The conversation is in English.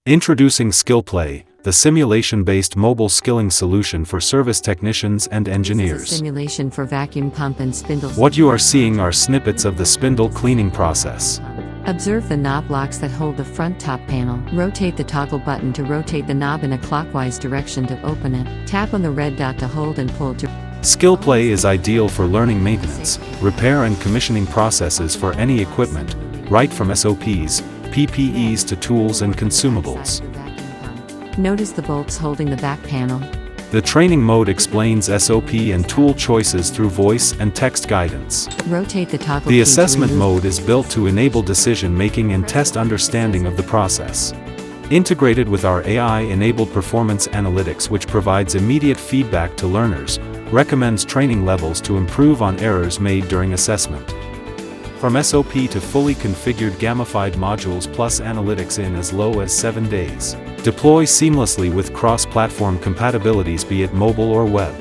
Introducing SkillPlay, the simulation-based mobile skilling solution for service technicians and engineers. This is a simulation for vacuum pump and spindles. What you are seeing are snippets of the spindle cleaning process. Observe the knob locks that hold the front top panel. Rotate the toggle button to rotate the knob in a clockwise direction to open it. Tap on the red dot to hold and pull to. SkillPlay is ideal for learning maintenance, repair and commissioning processes for any equipment, right from SOPs, PPEs to tools and consumables. Notice the bolts holding the back panel. The training mode explains SOP and tool choices through voice and text guidance. Rotate the toggle The key assessment to remove. mode is built to enable decision-making and test understanding of the process. Integrated with our AI-enabled performance analytics, which provides immediate feedback to learners, recommends training levels to improve on errors made during assessment. From SOP to fully configured gamified modules plus analytics in as low as 7 days. Deploy seamlessly with cross-platform compatibilities, be it mobile or web.